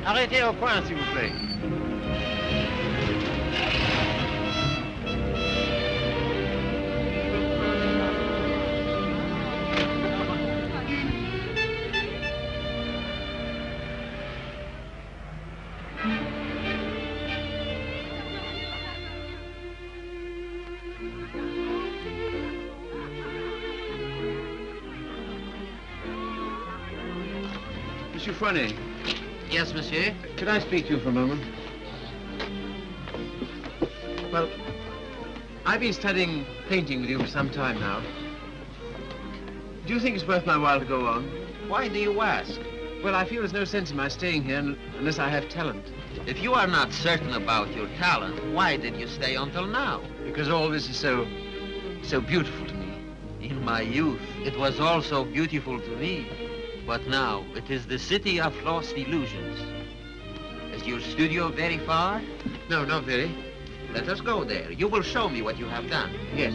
Arrêtez au point, s'il vous plaît. Monsieur Fournet. Yes, monsieur? Could I speak to you for a moment? Well, I've been studying painting with you for some time now. Do you think it's worth my while to go on? Why do you ask? Well, I feel there's no sense in my staying here unless I have talent. If you are not certain about your talent, why did you stay until now? Because all this is so beautiful to me. In my youth, it was also beautiful to me. But now, it is the city of lost illusions. Is your studio very far? No, not very. Let us go there. You will show me what you have done. Yes.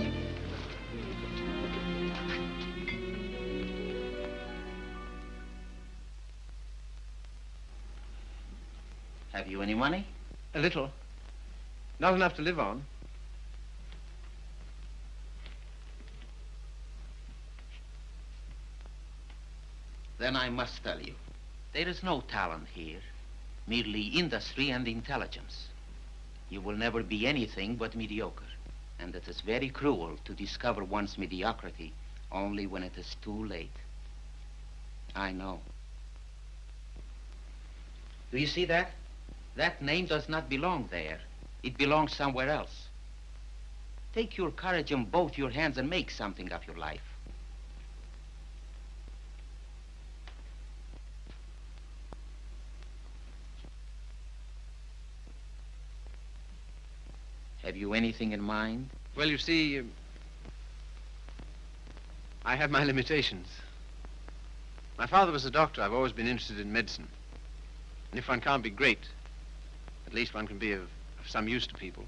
Have you any money? A little. Not enough to live on. Then I must tell you, there is no talent here, merely industry and intelligence. You will never be anything but mediocre, and it is very cruel to discover one's mediocrity only when it is too late. I know. Do you see that? That name does not belong there. It belongs somewhere else. Take your courage in both your hands and make something of your life. Have you anything in mind? Well, you see, I have my limitations. My father was a doctor. I've always been interested in medicine. And if one can't be great, at least one can be of some use to people.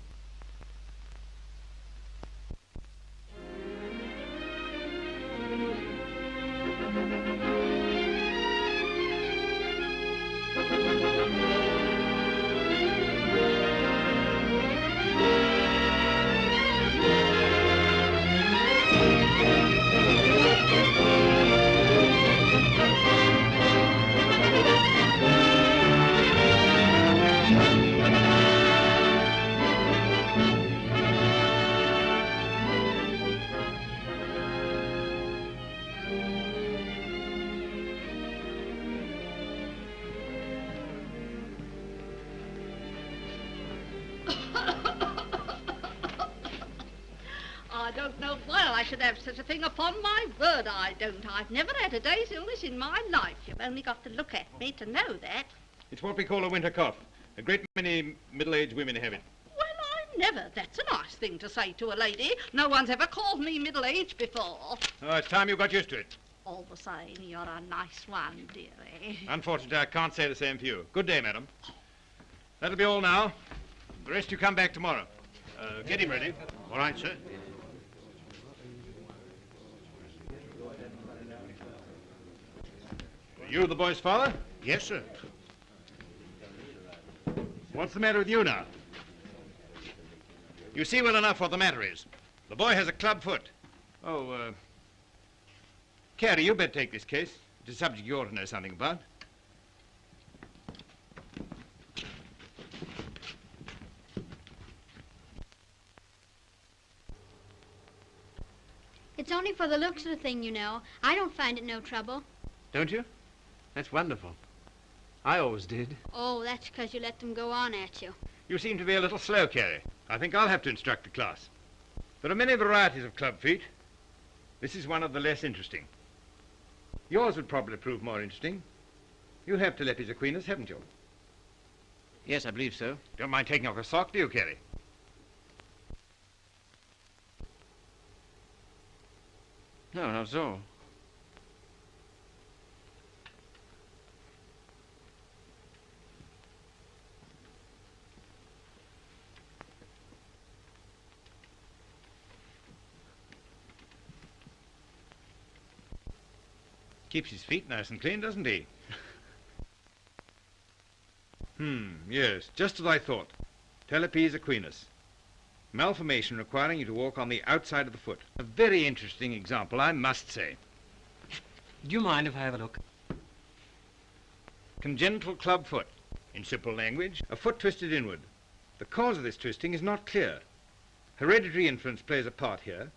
Have such a thing upon my word, I don't. I've never had a day's illness in my life. You've only got to look at me to know that. It's what we call a winter cough. A great many middle-aged women have it. Well, I never. That's a nice thing to say to a lady. No one's ever called me middle-aged before. Oh, it's time you got used to it. All the same, you're a nice one, dearie. Unfortunately, I can't say the same for you. Good day, madam. That'll be all now. The rest you come back tomorrow. Get him ready. All right, sir. You the boy's father? Yes, sir. What's the matter with you now? You see well enough what the matter is. The boy has a club foot. Oh, Carrie, you better take this case. It's a subject you ought to know something about. It's only for the looks of the thing, you know. I don't find it no trouble. Don't you? That's wonderful. I always did. Oh, that's because you let them go on at you. You seem to be a little slow, Carrie. I think I'll have to instruct the class. There are many varieties of club feet. This is one of the less interesting. Yours would probably prove more interesting. You have Telepes Aquinas, haven't you? Yes, I believe so. Don't mind taking off a sock, do you, Carrie? No, not at all. Keeps his feet nice and clean, doesn't he? Yes, just as I thought. Telepes equinus. Malformation requiring you to walk on the outside of the foot. A very interesting example, I must say. Do you mind if I have a look? Congenital club foot. In simple language, a foot twisted inward. The cause of this twisting is not clear. Hereditary influence plays a part here,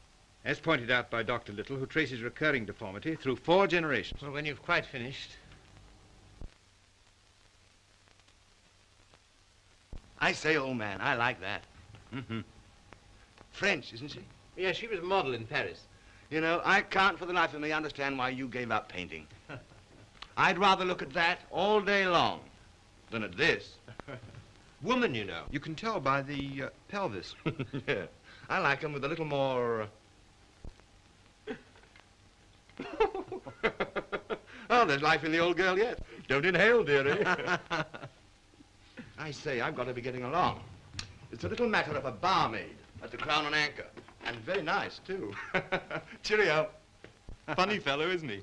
as pointed out by Dr. Little, who traces recurring deformity through 4 generations. Well, when you've quite finished. I say, old man, I like that. French, isn't she? Yeah, she was a model in Paris. You know, I can't for the life of me understand why you gave up painting. I'd rather look at that all day long than at this. Woman, you know. You can tell by the pelvis. Yeah, I like them with a little more... Oh, there's life in the old girl yet. Don't inhale, dearie. I say, I've got to be getting along. It's a little matter of a barmaid at the Crown and Anchor. And very nice, too. Cheerio. Funny fellow, isn't he?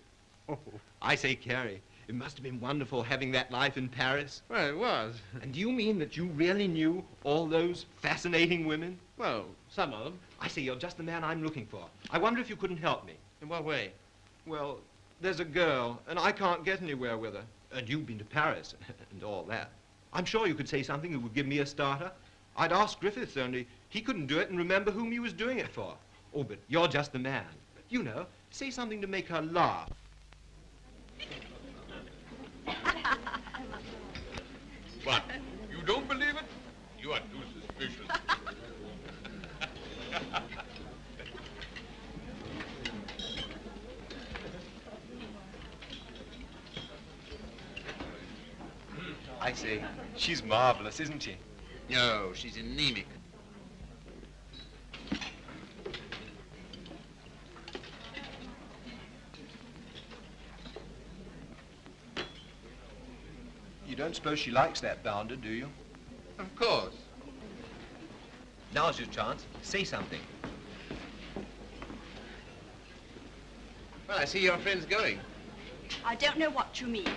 I say, Carrie, it must have been wonderful having that life in Paris. Well, it was. And do you mean that you really knew all those fascinating women? Well, some of them. I say, you're just the man I'm looking for. I wonder if you couldn't help me. In what way? Well, there's a girl, and I can't get anywhere with her. And you've been to Paris and all that. I'm sure you could say something that would give me a starter. I'd ask Griffiths, only he couldn't do it and remember whom he was doing it for. Oh, but you're just the man. You know, say something to make her laugh. What? You don't believe it? You are too suspicious. I say, she's marvelous, isn't she? No, she's anemic. You don't suppose she likes that bounder, do you? Of course. Now's your chance. Say something. Well, I see your friend's going. I don't know what you mean.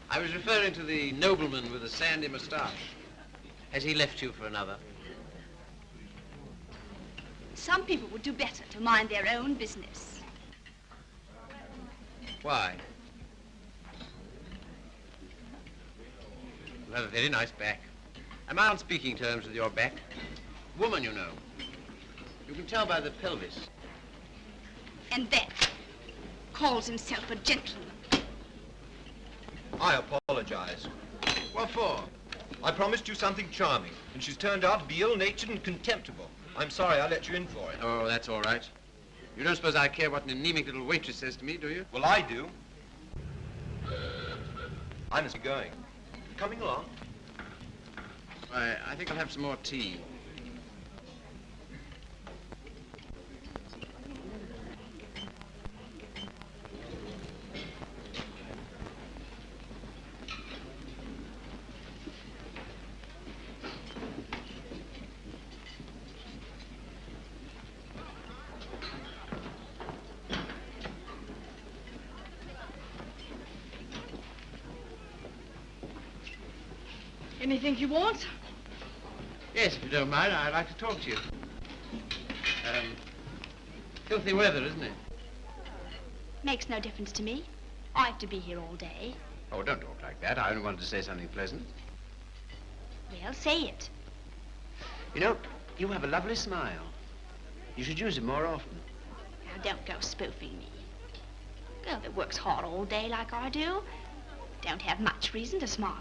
I was referring to the nobleman with the sandy moustache. Has he left you for another? Some people would do better to mind their own business. Why? You have a very nice back. Am I on speaking terms with your back? Woman, you know. You can tell by the pelvis. And that calls himself a gentleman. I apologize. What for? I promised you something charming, and she's turned out to be ill-natured and contemptible. I'm sorry I let you in for it. Oh, that's all right. You don't suppose I care what an anemic little waitress says to me, do you? Well, I do. I must be going. Coming along. I think I'll have some more tea. Anything you want? Yes, if you don't mind, I'd like to talk to you. Filthy weather, isn't it? Makes no difference to me. I have to be here all day. Oh, don't talk like that. I only wanted to say something pleasant. Well, say it. You know, you have a lovely smile. You should use it more often. Now, don't go spoofing me. A girl that works hard all day like I do don't have much reason to smile.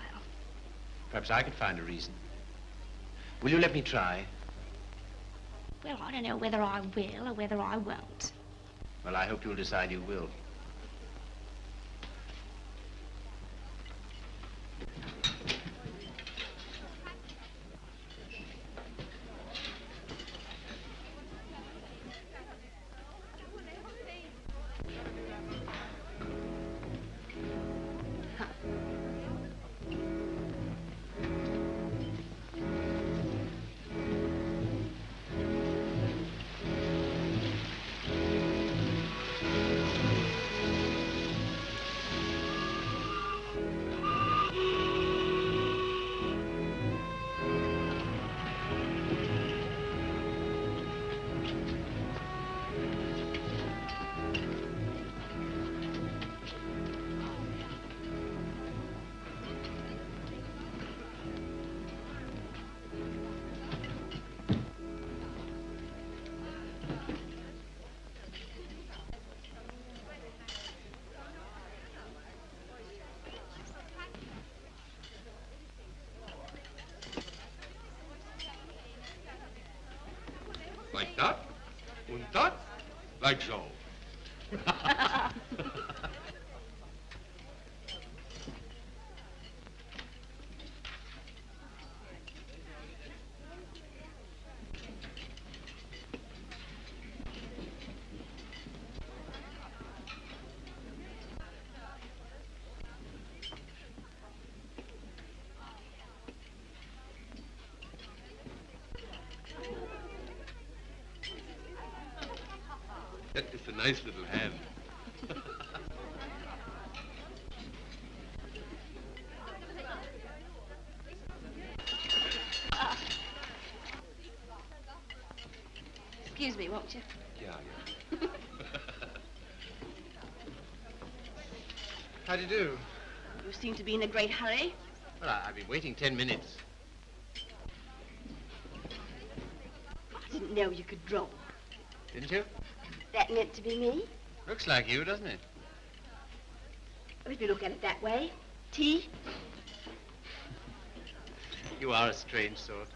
Perhaps I could find a reason. Will you let me try? Well, I don't know whether I will or whether I won't. Well, I hope you'll decide you will. Like so. That is a nice little hand. Excuse me, won't you? Yeah. How do you do? You seem to be in a great hurry. Well, I've been waiting 10 minutes. I didn't know you could draw. Didn't you? That meant to be me? Looks like you, doesn't it? Well, if you look at it that way. Tea? You are a strange sort.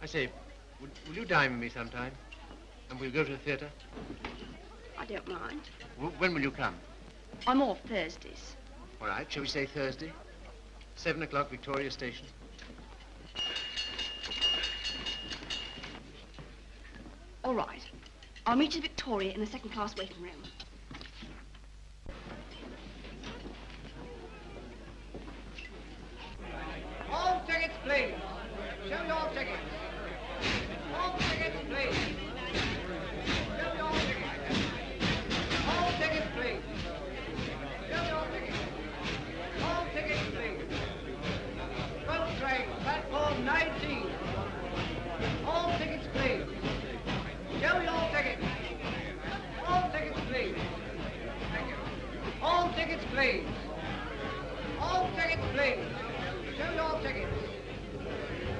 I say, will you dine with me sometime? And we'll go to the theatre? I don't mind. When will you come? I'm off Thursdays. All right, shall we say Thursday? 7 o'clock, Victoria Station. All right. I'll meet you at Victoria in the second-class waiting room. All tickets, please. Show your tickets. All tickets, please. Show your tickets. All tickets, please. Show your tickets. All tickets, please. Boat train, platform 19. All tickets, please. Show your tickets. All tickets, please. Thank you. All tickets, please. All tickets, please. Show your tickets.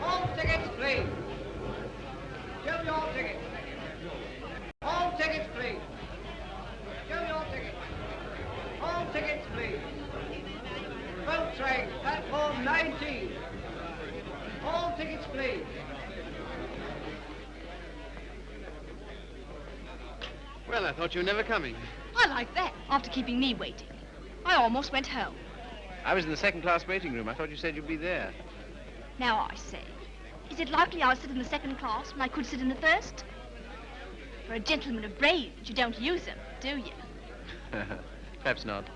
All tickets, please. Show your tickets. All tickets, please. Show your tickets. All tickets, please. Boat train, platform 19. All tickets, please. Well, I thought you were never coming. I like that, after keeping me waiting. I almost went home. I was in the second-class waiting room. I thought you said you'd be there. Now I say, is it likely I'll sit in the second class when I could sit in the first? For a gentleman of brains, you don't use them, do you? Perhaps not.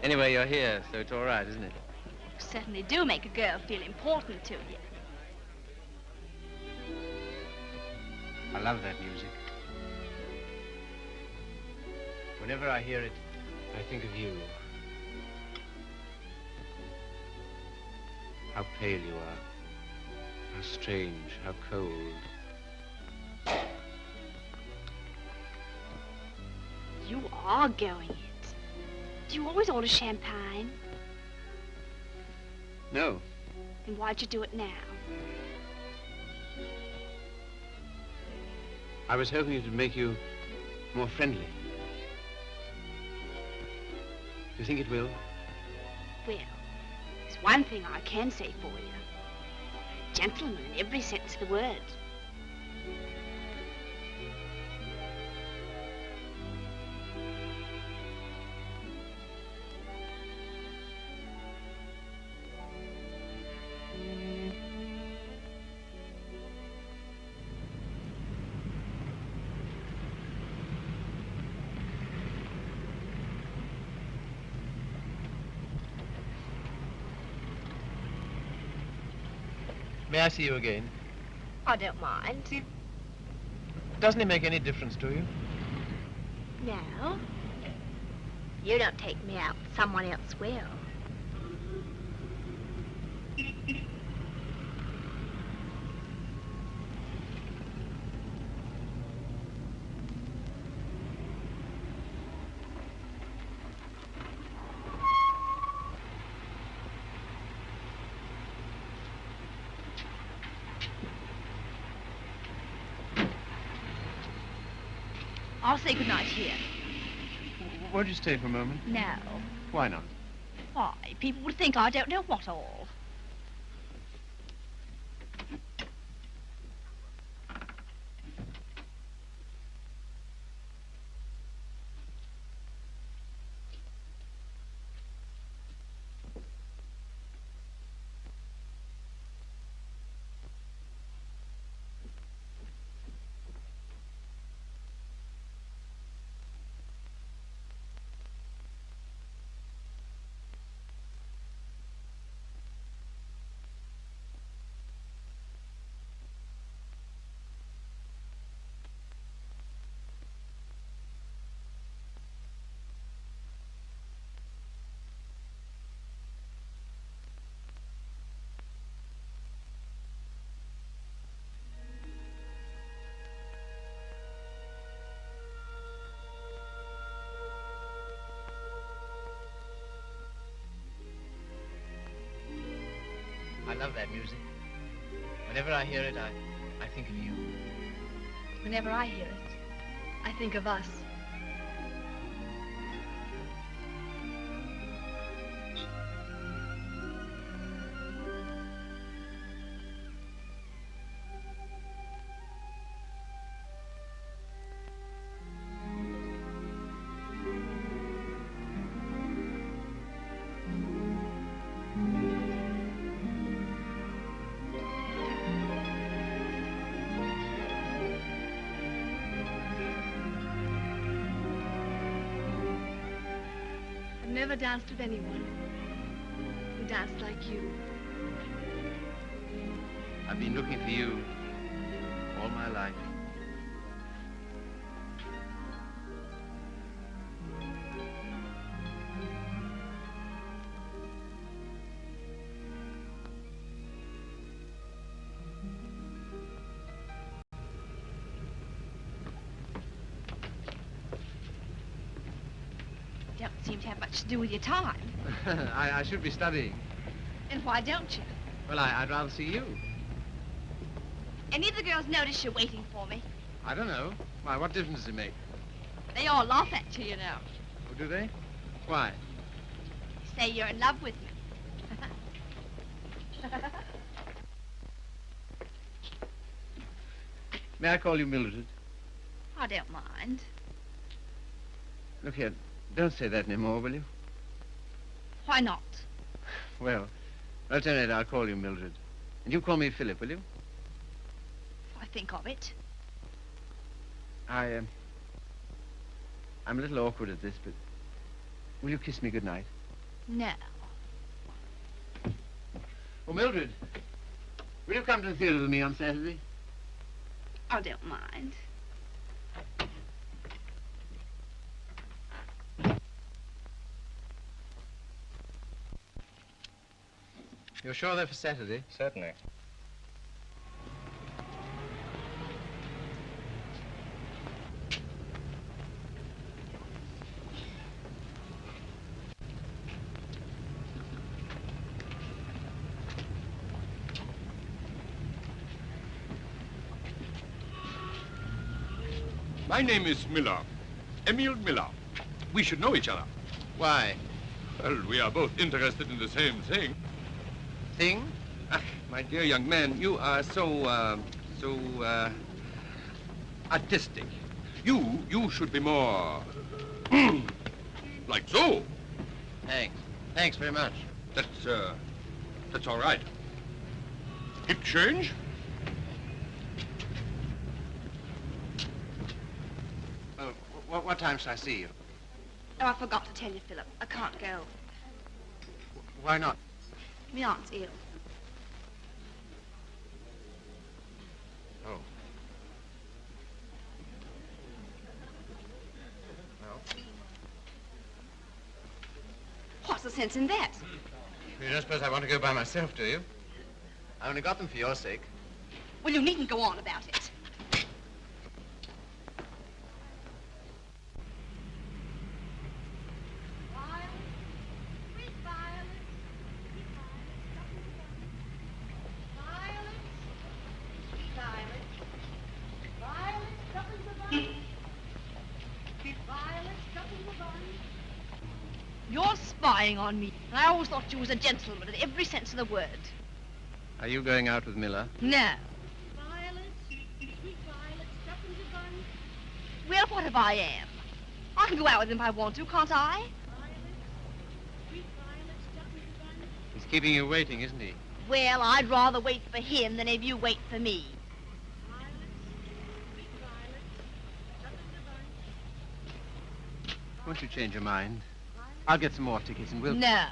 Anyway, you're here, so it's all right, isn't it? You certainly do make a girl feel important to you. I love that music. Whenever I hear it, I think of you. How pale you are. How strange, how cold. You are going it. Do you always order champagne? No. Then why'd you do it now? I was hoping it would make you more friendly. Do you think it will? Well, there's one thing I can say for you. A gentleman in every sense of the word. May I see you again? I don't mind. Doesn't it make any difference to you? No. You don't take me out, someone else will. I'll say goodnight here. Won't you stay for a moment? No. Why not? Why? People would think I don't know what all. love that music. Whenever I hear it, I think of you. Whenever I hear it, I think of us. I've never danced with anyone who danced like you. I've been looking for you all my life. Don't seem to have much to do with your time. I should be studying. And why don't you? Well, I'd rather see you. Any of the girls notice you're waiting for me? I don't know. Why, what difference does it make? They all laugh at you, you know. Oh, do they? Why? Say you're in love with me. May I call you Mildred? I don't mind. Look here, don't say that anymore, will you? Why not? Well, at any rate, I'll call you Mildred. And you call me Philip, will you? I think of it. I'm a little awkward at this, but will you kiss me goodnight? No. Oh, Mildred, will you come to the theatre with me on Saturday? I don't mind. You're sure they're for Saturday? Certainly. My name is Miller. Emil Miller. We should know each other. Why? Well, we are both interested in the same thing. Thing? Ah, my dear young man, you are so artistic. You should be more like so. Thanks. Thanks very much. That's all right. Hip change? What time shall I see you? Oh, I forgot to tell you, Philip. I can't go. Why not? My aunt's ill. Oh. Well, What's the sense in that? you don't suppose I want to go by myself, do you? I only got them for your sake. Well, you needn't go on about it. You're spying on me. I always thought you was a gentleman in every sense of the word. Are you going out with Miller? No. Well, what if I am? I can go out with him if I want to, can't I? He's keeping you waiting, isn't he? Well, I'd rather wait for him than if you wait for me. Won't you change your mind? I'll get some more tickets and we'll... No.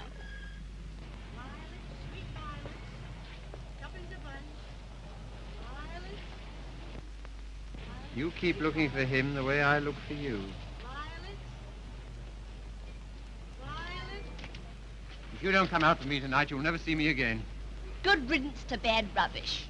You keep looking for him the way I look for you. If you don't come out with me tonight, you'll never see me again. Good riddance to bad rubbish.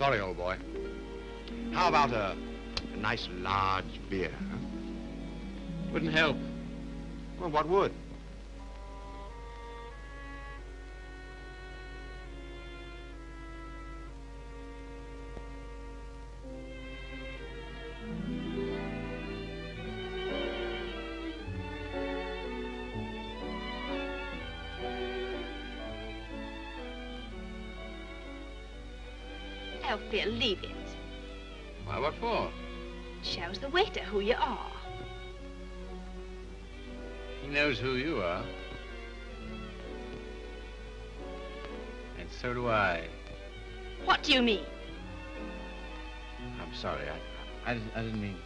Sorry, old boy. How about a nice large beer, huh? Wouldn't help. Well, what would? Oh, Phil, leave it. Why, what for? Shows the waiter who you are. He knows who you are. And so do I. What do you mean? I'm sorry, I didn't mean...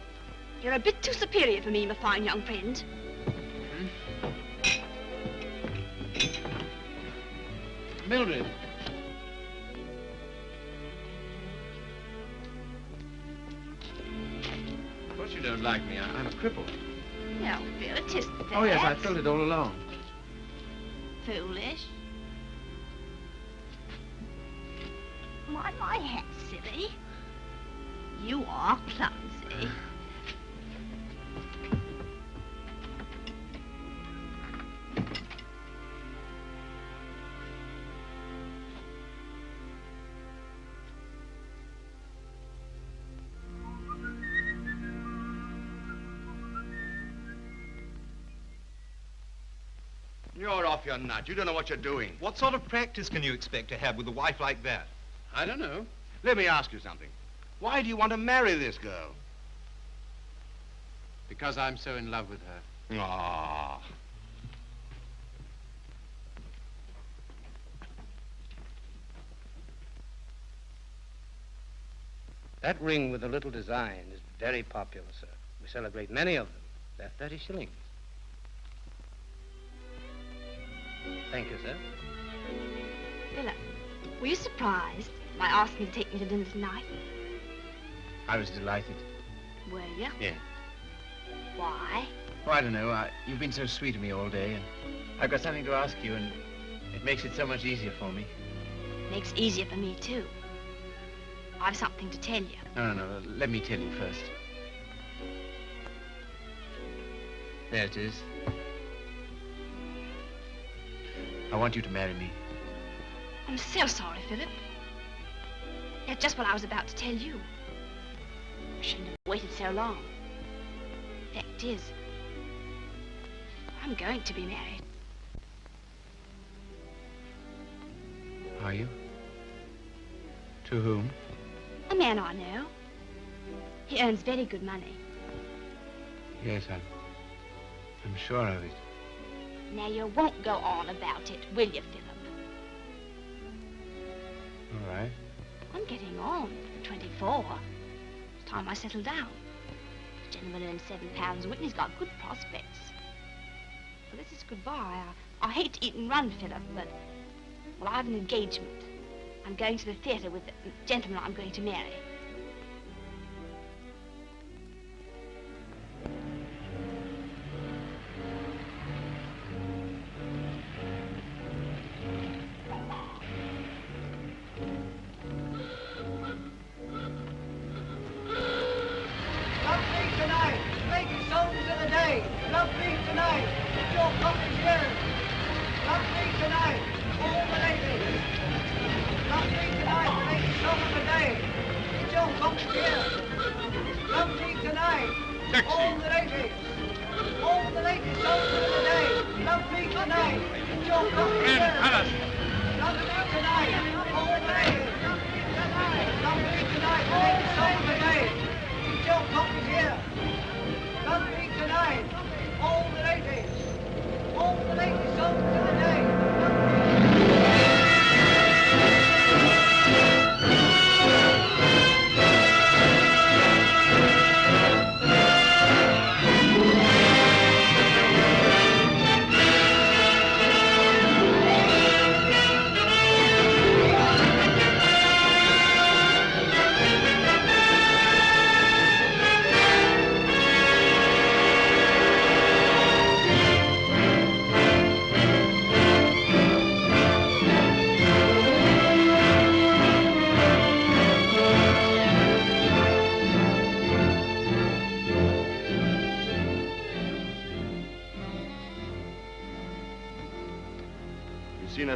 You're a bit too superior for me, my fine young friend. Mildred. Of course you don't like me. I'm a cripple. No, Phil, it isn't that. Oh, yes, I felt it all along. Foolish. Mind my hat, silly. You are clumsy. You're off your nut. You don't know what you're doing. What sort of practice can you expect to have with a wife like that? I don't know. Let me ask you something. Why do you want to marry this girl? Because I'm so in love with her. Ah. That ring with the little design is very popular, sir. We sell a great many of them. They're 30 shillings. Thank you, sir. Philip, were you surprised by asking me to take me to dinner tonight? I was delighted. Were you? Yeah. Why? Oh, I don't know. You've been so sweet to me all day, and I've got something to ask you, and it makes it so much easier for me. Makes it easier for me, too. I've something to tell you. No. Let me tell you first. There it is. I want you to marry me. I'm so sorry, Philip. That's just what I was about to tell you. I shouldn't have waited so long. Fact is, I'm going to be married. Are you? To whom? A man I know. He earns very good money. Yes, I'm sure of it. Now, you won't go on about it, will you, Philip? All right. I'm getting on. I'm 24. It's time I settle down. The gentleman earns £7 a week and he's got good prospects. Well, this is goodbye. I hate to eat and run, Philip, but... Well, I have an engagement. I'm going to the theatre with the gentleman I'm going to marry.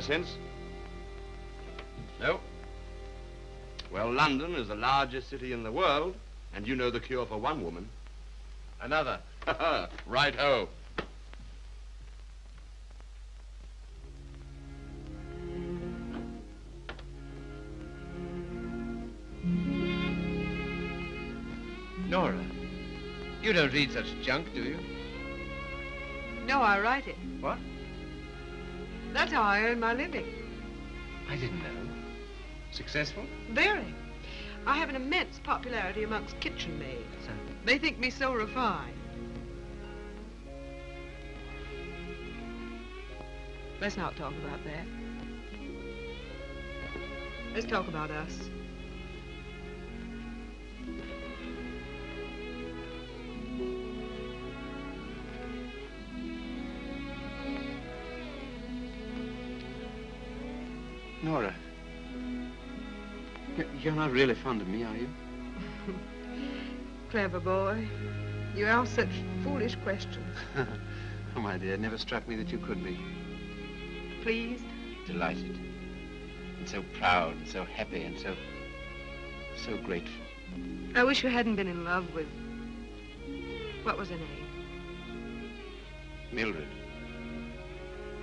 since? No. Well, London is the largest city in the world, and you know the cure for one woman. Another. Right-ho. Nora, you don't read such junk, do you? No, I write it. What? That's how I earn my living. I didn't know. Successful? Very. I have an immense popularity amongst kitchen maids. They think me so refined. Let's not talk about that. Let's talk about us. Nora, you're not really fond of me, are you? Clever boy. You ask such foolish questions. Oh, my dear, it never struck me that you could be. Pleased? Delighted. And so proud, and so happy, and so grateful. I wish you hadn't been in love with... What was her name? Mildred.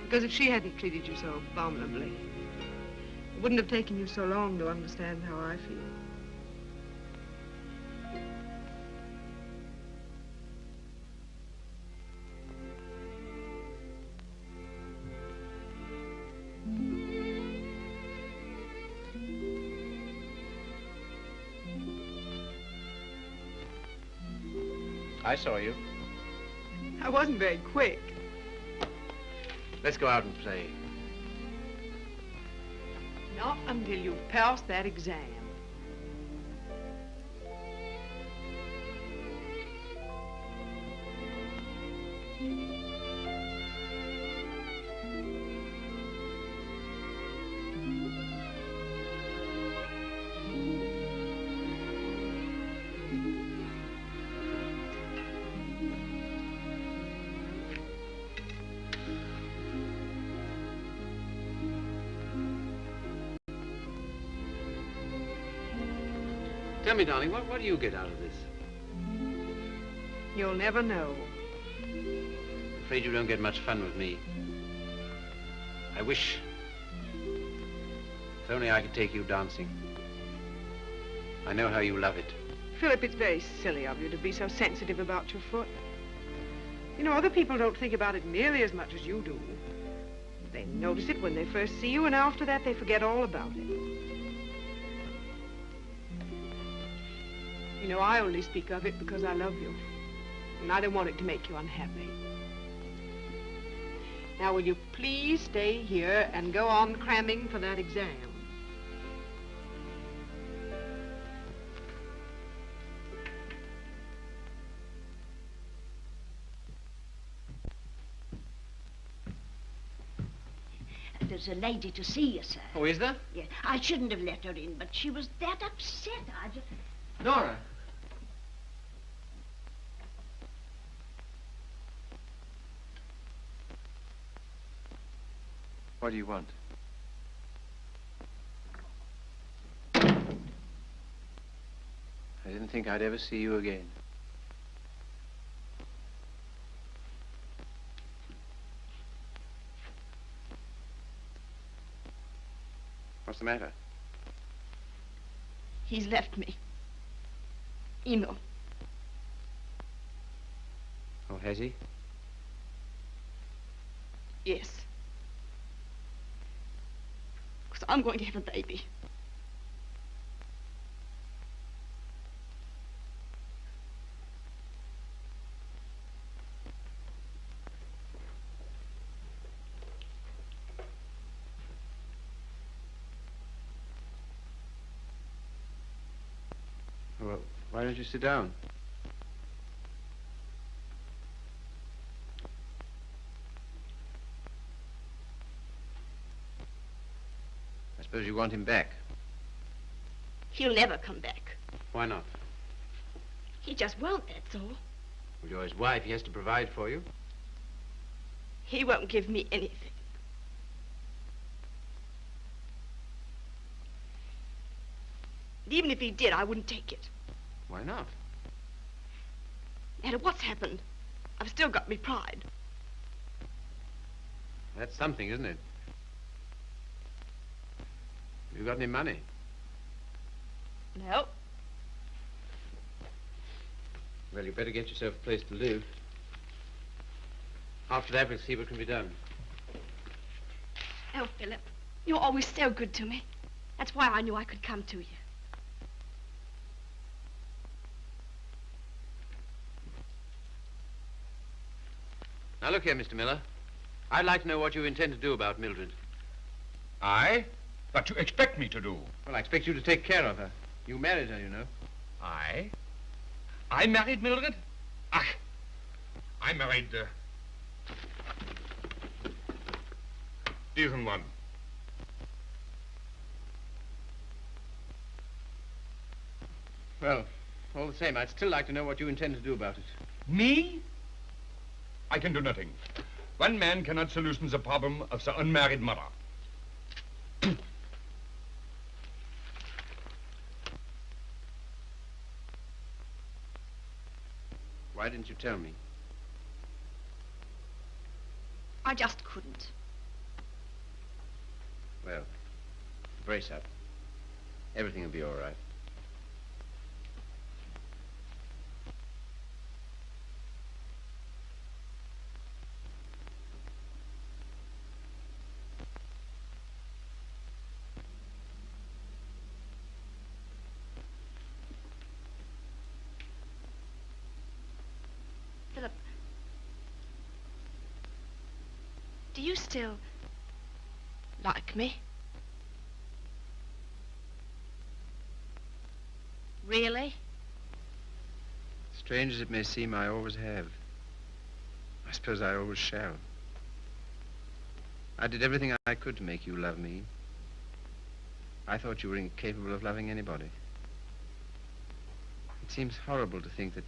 Because if she hadn't treated you so abominably, it wouldn't have taken you so long to understand how I feel. I saw you. I wasn't very quick. Let's go out and play. Not until you've passed that exam. Tell me, darling, what do you get out of this? You'll never know. I'm afraid you don't get much fun with me. I wish... If only I could take you dancing. I know how you love it. Philip, it's very silly of you to be so sensitive about your foot. You know, other people don't think about it nearly as much as you do. They notice it when they first see you, and after that they forget all about it. You know, I only speak of it because I love you, and I don't want it to make you unhappy. Now, will you please stay here and go on cramming for that exam? There's a lady to see you, sir. Oh, is there? Yeah, I shouldn't have let her in, but she was that upset. I just... Nora. What do you want? I didn't think I'd ever see you again. What's the matter? He's left me. Eno. Oh, has he? Yes. Because I'm going to have a baby. Well, why don't you sit down? I suppose you want him back. He'll never come back. Why not? He just won't, that's all. Well, you're his wife. He has to provide for you. He won't give me anything. And even if he did, I wouldn't take it. Why not? No matter what's happened, I've still got me pride. That's something, isn't it? You got any money? No. Well, you better get yourself a place to live. After that, we'll see what can be done. Oh, Philip, you're always so good to me. That's why I knew I could come to you. Now, look here, Mr. Miller. I'd like to know what you intend to do about Mildred. I? What you expect me to do? Well, I expect you to take care of her. You married her, you know. I? I married Mildred? Ach, I married, diesen one. Well, all the same, I'd still like to know what you intend to do about it. Me? I can do nothing. One man cannot solution the problem of the unmarried mother. Why didn't you tell me? I just couldn't. Well, brace up. Everything will be all right. Philip, do you still like me? Really? Strange as it may seem, I always have. I suppose I always shall. I did everything I could to make you love me. I thought you were incapable of loving anybody. It seems horrible to think that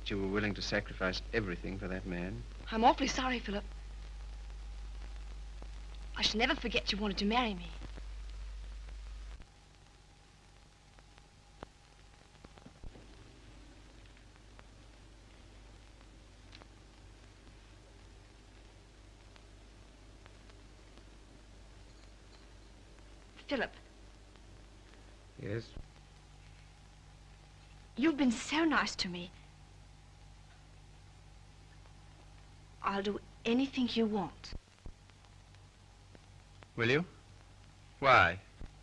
you were willing to sacrifice everything for that man. I'm awfully sorry, Philip. I shall never forget you wanted to marry me. Philip. Yes? You've been so nice to me. I'll do anything you want. Will you? Why?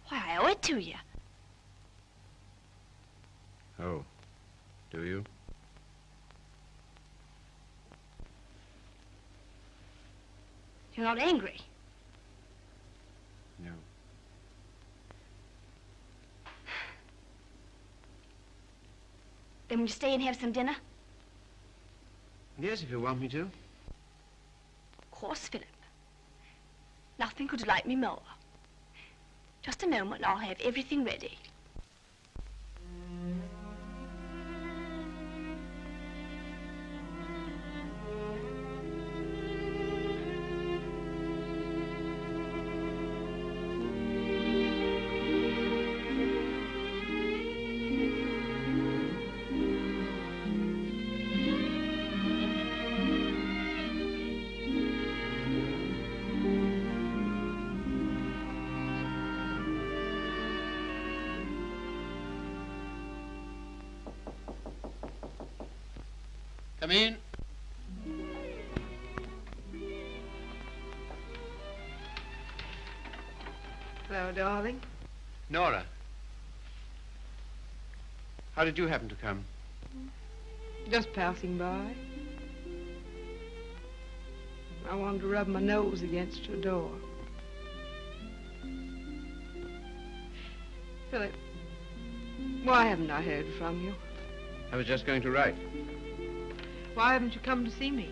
Why, I owe it to you. Oh, do you? You're not angry. No. Then will you stay and have some dinner? Yes, if you want me to. Of course, Philip. Nothing could delight me more. Just a moment, I'll have everything ready. Come in. Hello, darling. Nora. How did you happen to come? Just passing by. I wanted to rub my nose against your door. Philip, why haven't I heard from you? I was just going to write. Why haven't you come to see me?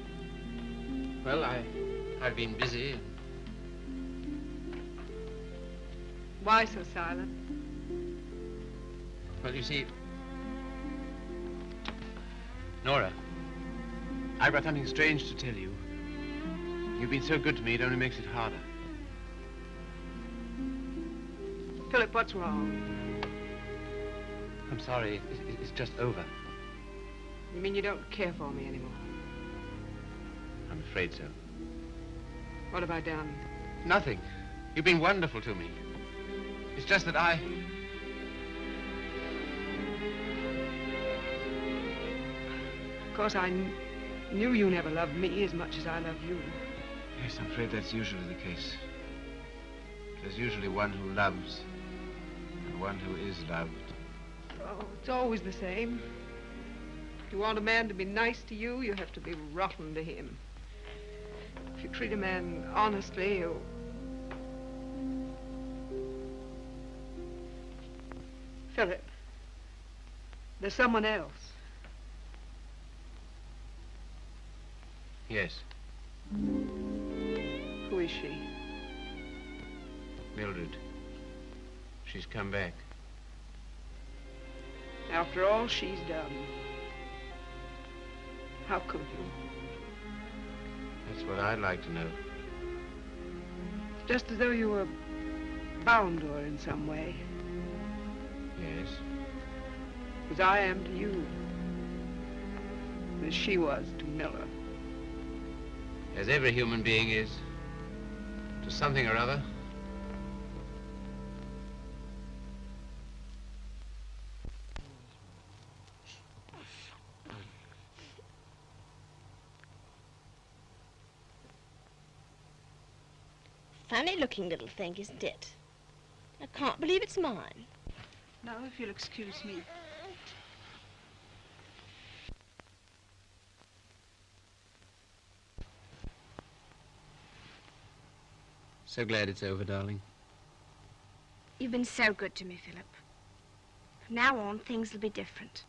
Well, I've been busy. Why so silent? Well, you see, Nora, I've got something strange to tell you. You've been so good to me, it only makes it harder. Philip, what's wrong? I'm sorry. It's just over. You mean you don't care for me anymore? I'm afraid so. What have I done? Nothing. You've been wonderful to me. It's just that Of course, I knew you never loved me as much as I love you. Yes, I'm afraid that's usually the case. There's usually one who loves and one who is loved. Oh, it's always the same. If you want a man to be nice to you, you have to be rotten to him. If you treat a man honestly, you... Philip, there's someone else. Yes. Who is she? Mildred. She's come back. After all she's done. How could you? That's what I'd like to know. It's just as though you were bound to her in some way. Yes. As I am to you. As she was to Miller. As every human being is. To something or other. Funny-looking little thing, isn't it? I can't believe it's mine. Now, if you'll excuse me. So glad it's over, darling. You've been so good to me, Philip. From now on, things will be different.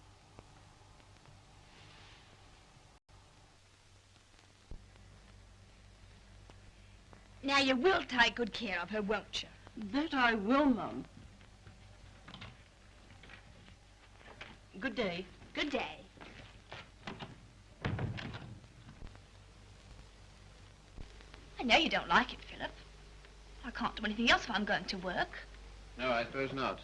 Now, you will take good care of her, won't you? That I will, Mum. Good day. Good day. I know you don't like it, Philip. I can't do anything else if I'm going to work. No, I suppose not.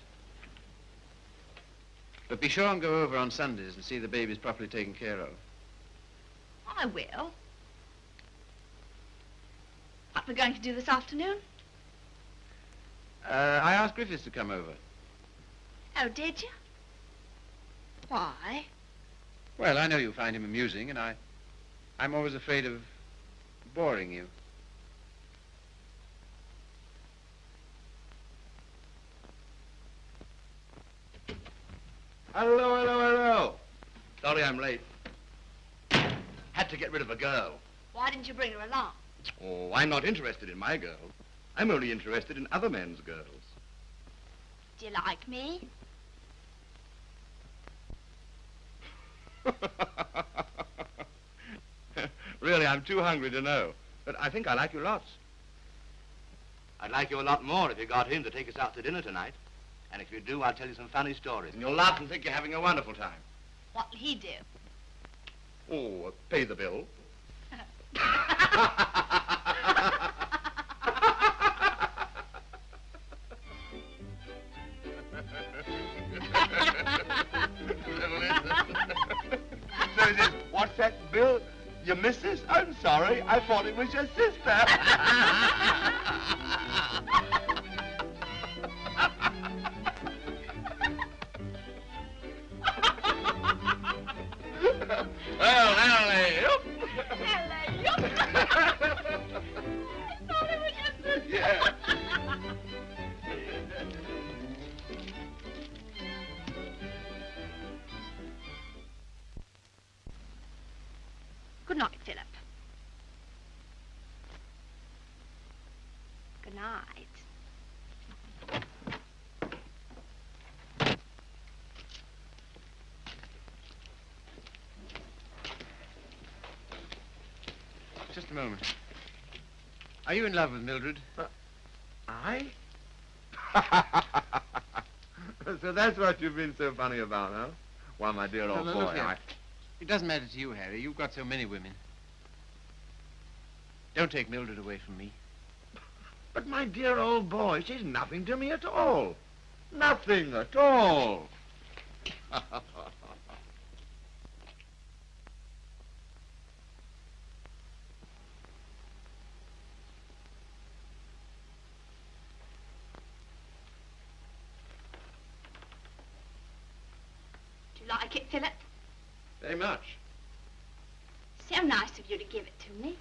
But be sure and go over on Sundays and see the babies properly taken care of. I will. What we're going to do this afternoon? I asked Griffiths to come over. Oh, did you? Why? Well, I know you find him amusing, and I'm always afraid of boring you. Hello, hello, hello. Sorry I'm late. Had to get rid of a girl. Why didn't you bring her along? Oh, I'm not interested in my girl. I'm only interested in other men's girls. Do you like me? Really, I'm too hungry to know. But I think I like you lots. I'd like you a lot more if you got him to take us out to dinner tonight. And if you do, I'll tell you some funny stories. And you'll laugh and think you're having a wonderful time. What'll he do? Oh, pay the bill. So he says, what's that bill? Your missus? I'm sorry. I thought it was your sister. Well, hello. Yeah. Good night, Philip. Good night. Just a moment. Are you in love with Mildred? I? So that's what you've been so funny about, huh? Why, my dear old No, boy, look here. It doesn't matter to you, Harry. You've got so many women. Don't take Mildred away from me. But my dear old boy, she's nothing to me at all. Nothing at all. Do you like it, Philip? Very much. So nice of you to give it to me.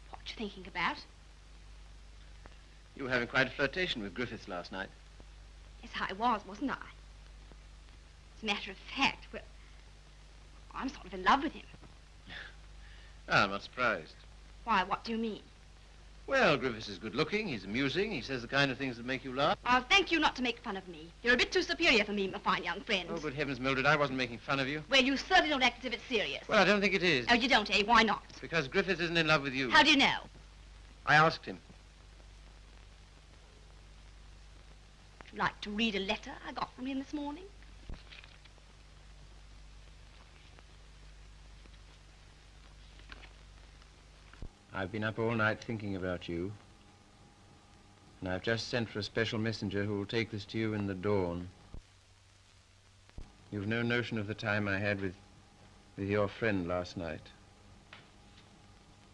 What you thinking about? You were having quite a flirtation with Griffiths last night. Yes, I was, wasn't I? As a matter of fact, well, I'm sort of in love with him. Ah, I'm not surprised. Why, what do you mean? Well, Griffiths is good-looking, he's amusing, he says the kind of things that make you laugh. I'll thank you not to make fun of me. You're a bit too superior for me, my fine young friend. Oh, good heavens, Mildred, I wasn't making fun of you. Well, you certainly don't act as if it's serious. Well, I don't think it is. Oh, you don't, eh? Why not? Because Griffiths isn't in love with you. How do you know? I asked him. Would you like to read a letter I got from him this morning? I've been up all night thinking about you. And I've just sent for a special messenger who will take this to you in the dawn. You've no notion of the time I had with your friend last night.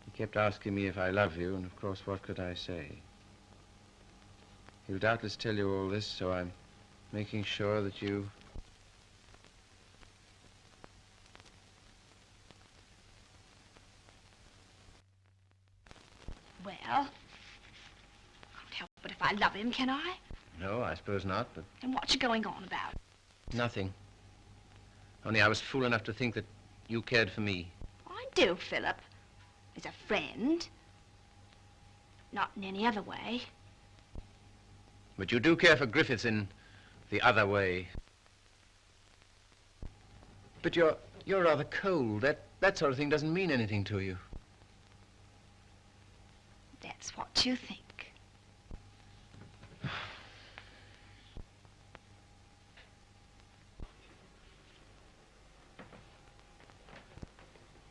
He kept asking me if I love you, and of course, what could I say? He'll doubtless tell you all this, so I'm making sure that you... Well, I can't help but if I love him, can I? No, I suppose not, but... And what you going on about? Nothing. Only I was fool enough to think that you cared for me. I do, Philip. As a friend. Not in any other way. But you do care for Griffiths in the other way. But you're rather cold. That sort of thing doesn't mean anything to you. That's what you think.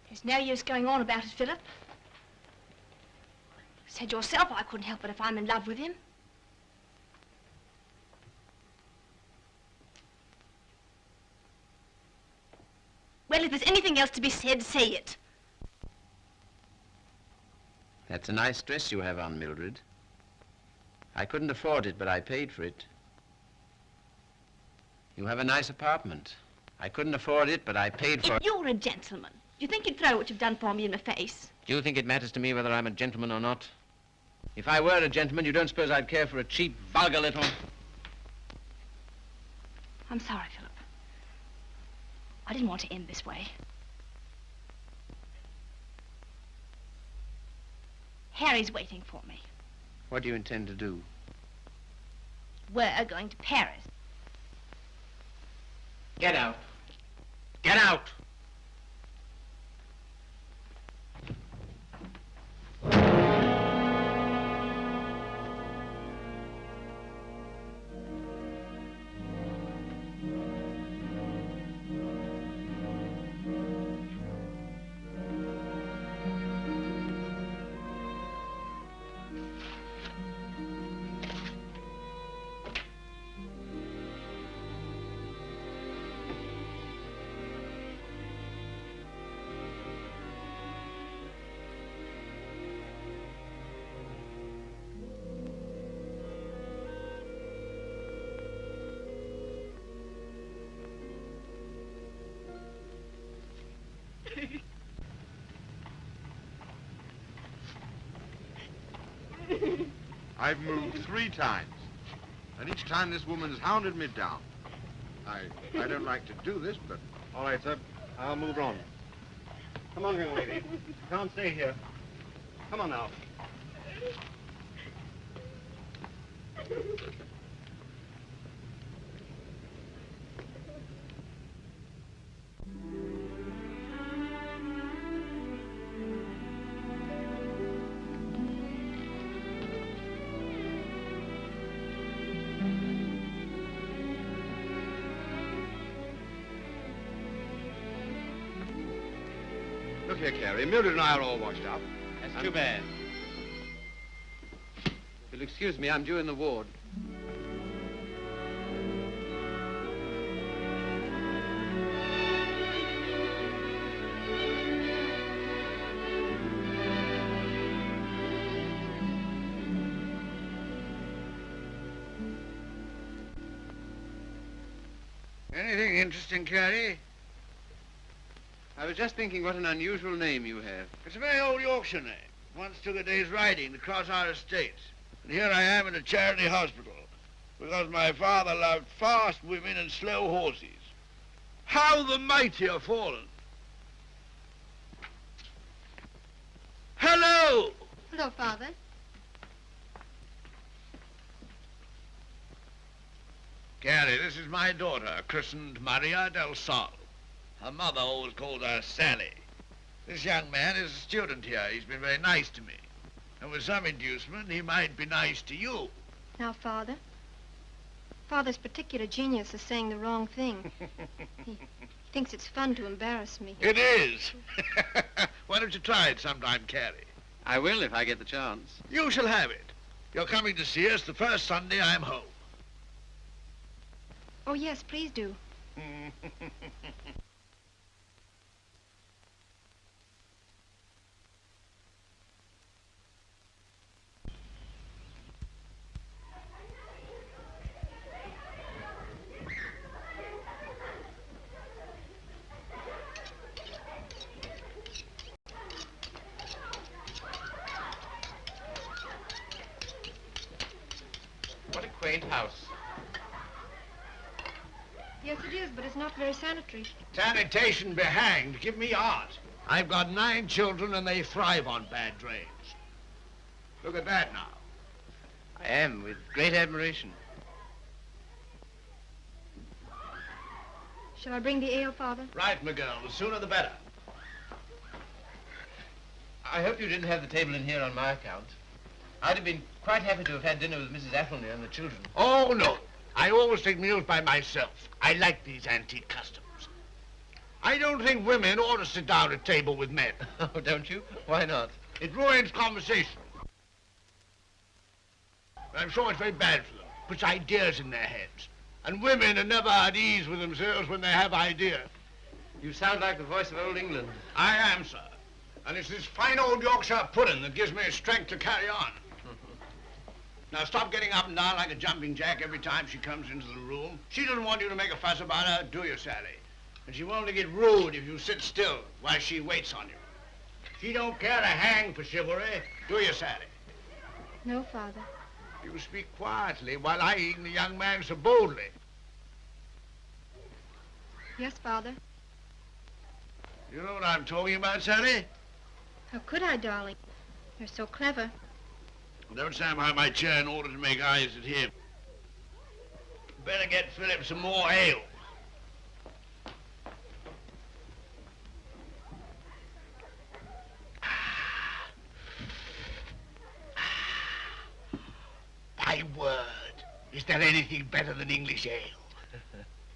There's no use going on about it, Philip. You said yourself I couldn't help it if I'm in love with him. Well, if there's anything else to be said, say it. That's a nice dress you have on, Mildred. I couldn't afford it, but I paid for it. You have a nice apartment. I couldn't afford it, but I paid for it. If you're a gentleman, do you think you'd throw what you've done for me in my face? Do you think it matters to me whether I'm a gentleman or not? If I were a gentleman, you don't suppose I'd care for a cheap, vulgar little... I'm sorry, Philip. I didn't want to end this way. Harry's waiting for me. What do you intend to do? We're going to Paris. Get out. Get out! I've moved 3 times, and each time this woman's hounded me down. I don't like to do this, but... All right, sir. I'll move on. Come on, young lady. You can't stay here. Come on now. Look here, Carrie. Mildred and I are all washed up. That's too bad. You'll excuse me, I'm due in the ward. Anything interesting, Carrie? I was just thinking what an unusual name you have. It's a very old Yorkshire name. Once took a day's riding across our estates. And here I am in a charity hospital because my father loved fast women and slow horses. How the mighty are fallen. Hello! Hello, Father. Carrie, this is my daughter, christened Maria del Sol. Her mother always called her Sally. This young man is a student here. He's been very nice to me. And with some inducement, he might be nice to you. Now, Father. Father's particular genius is saying the wrong thing. He thinks it's fun to embarrass me. It is. Why don't you try it sometime, Carrie? I will if I get the chance. You shall have it. You're coming to see us the first Sunday I'm home. Oh, yes, please do. What a quaint house. Yes, it is, but it's not very sanitary. Sanitation be hanged. Give me art. I've got 9 children and they thrive on bad drains. Look at that now. I am, with great admiration. Shall I bring the ale, Father? Right, my girl. The sooner the better. I hope you didn't have the table in here on my account. I'd have been quite happy to have had dinner with Mrs. Athelney and the children. Oh, no. I always take meals by myself. I like these antique customs. I don't think women ought to sit down at table with men. Oh, don't you? Why not? It ruins conversation. I'm sure it's very bad for them. Puts ideas in their heads. And women are never at ease with themselves when they have ideas. You sound like the voice of old England. I am, sir. And it's this fine old Yorkshire pudding that gives me strength to carry on. Now, stop getting up and down like a jumping jack every time she comes into the room. She doesn't want you to make a fuss about her, do you, Sally? And she won't get rude if you sit still while she waits on you. She don't care a hang for chivalry, do you, Sally? No, Father. You speak quietly while eyeing the young man so boldly. Yes, Father. You know what I'm talking about, Sally? How could I, darling? You're so clever. Don't stand behind my chair in order to make eyes at him. Better get Philip some more ale. My word, is there anything better than English ale?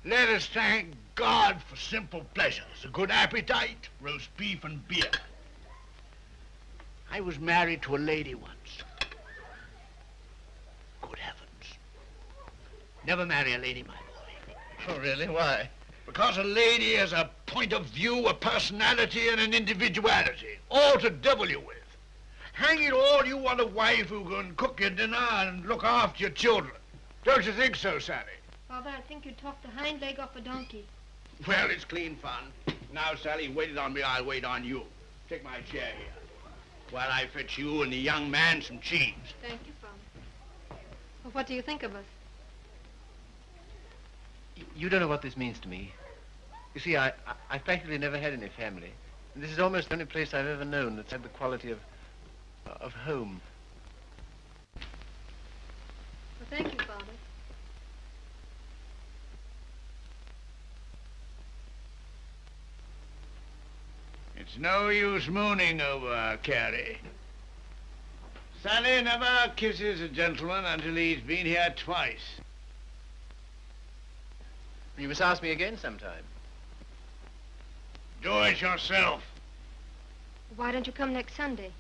Let us thank God for simple pleasures, a good appetite, roast beef and beer. I was married to a lady once. Good heavens. Never marry a lady, my boy. Oh, really? Why? Because a lady has a point of view, a personality, and an individuality, all to devil you with. Hang it all, you want a wife who can cook your dinner and look after your children. Don't you think so, Sally? Father, I think you talked the hind leg off a donkey. Well, it's clean fun. Now, Sally, you waited on me, I'll wait on you. Take my chair here, while I fetch you and the young man some cheese. Thank you, Father. Well, what do you think of us? You don't know what this means to me. You see, I've practically never had any family. And this is almost the only place I've ever known that's had the quality of home. Well, thank you, Father. It's no use mooning over her, Carrie. Sally never kisses a gentleman until he's been here twice. You must ask me again sometime. Do it yourself. Why don't you come next Sunday?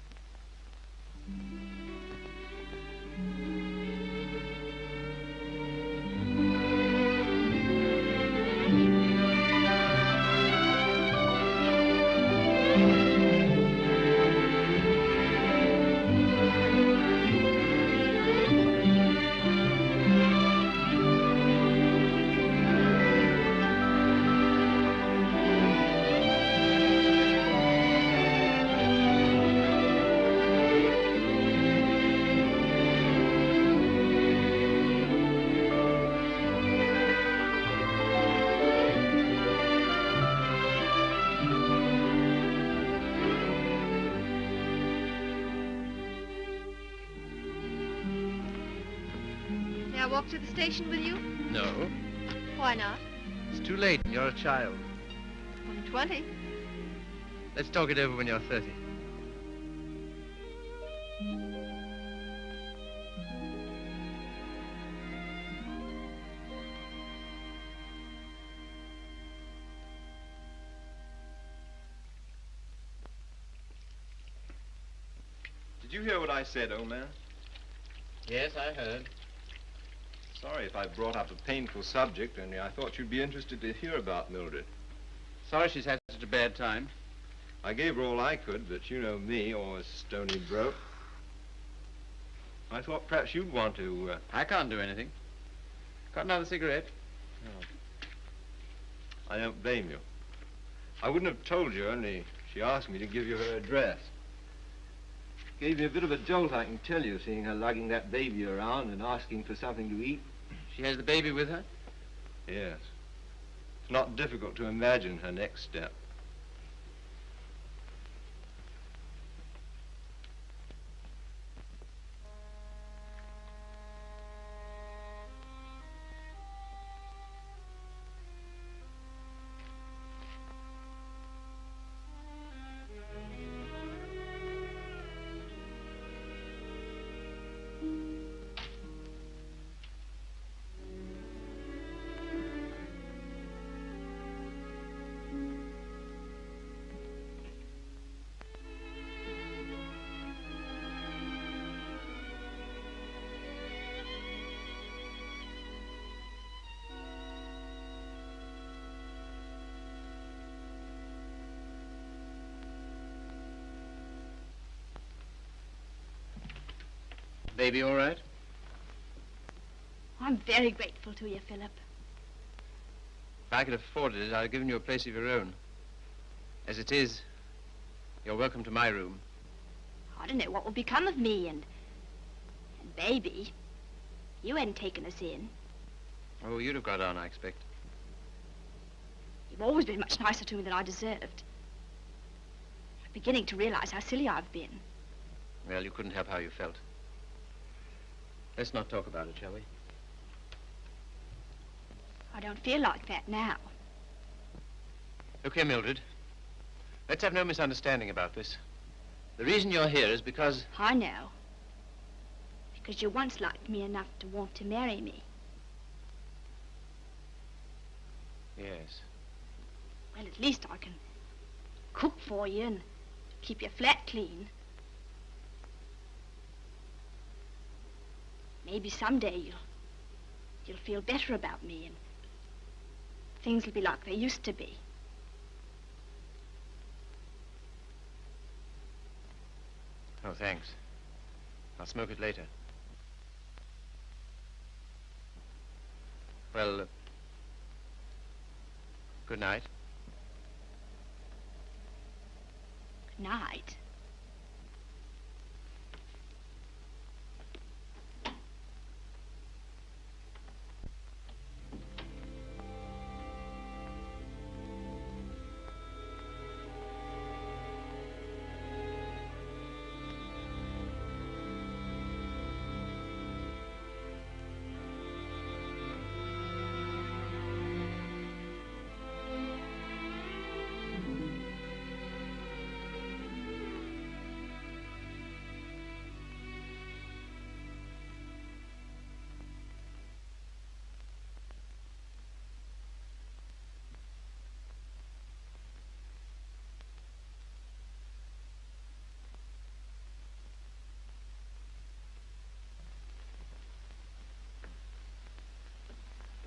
I walk to the station with you? No. Why not? It's too late. You're a child. I'm 20. Let's talk it over when you're 30. Did you hear what I said, old man? Yes, I heard. Sorry if I brought up a painful subject, only I thought you'd be interested to hear about Mildred. Sorry she's had such a bad time. I gave her all I could, but you know me, always stony broke. I thought perhaps you'd want to... I can't do anything. Got another cigarette? Oh. I don't blame you. I wouldn't have told you, only she asked me to give you her address. Gave me a bit of a jolt, I can tell you, seeing her lugging that baby around and asking for something to eat. She has the baby with her? Yes. It's not difficult to imagine her next step. Baby all right? I'm very grateful to you, Philip. If I could afford it, I'd have given you a place of your own. As it is, you're welcome to my room. I don't know what would become of me and baby. You hadn't taken us in. Oh, you'd have got on, I expect. You've always been much nicer to me than I deserved. I'm beginning to realize how silly I've been. Well, you couldn't help how you felt. Let's not talk about it, shall we? I don't feel like that now. Look here, Mildred. Let's have no misunderstanding about this. The reason you're here is because... I know. Because you once liked me enough to want to marry me. Yes. Well, at least I can cook for you and keep your flat clean. Maybe someday you'll feel better about me and things will be like they used to be. Oh, thanks. I'll smoke it later. Well, good night. Good night.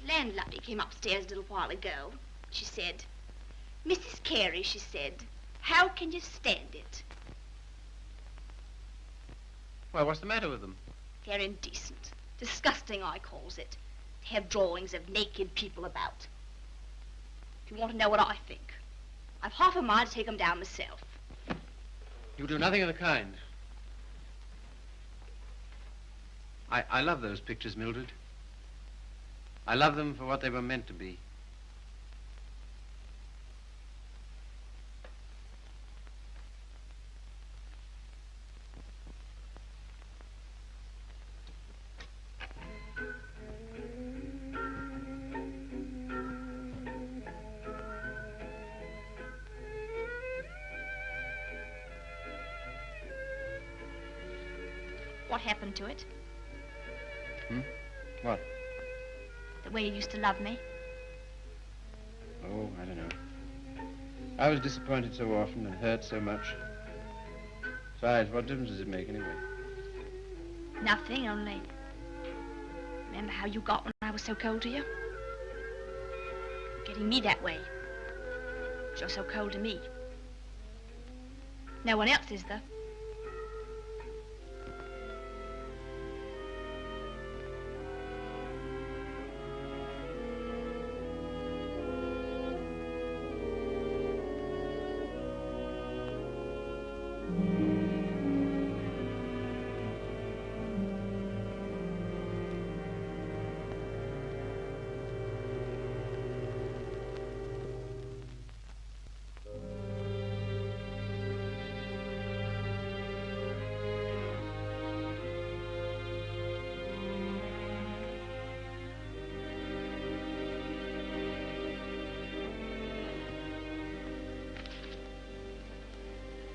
The landlady came upstairs a little while ago. She said, "Mrs. Carey," she said, "how can you stand it?" Well, what's the matter with them? They're indecent. Disgusting, I calls it. They have drawings of naked people about. If you want to know what I think, I've half a mind to take them down myself. You do nothing of the kind. I love those pictures, Mildred. I love them for what they were meant to be. What happened to it? What? The way you used to love me? Oh, I don't know. I was disappointed so often and hurt so much. Besides, what difference does it make anyway? Nothing, only... Remember how you got when I was so cold to you? Getting me that way. 'Cause you're so cold to me. No one else is, though.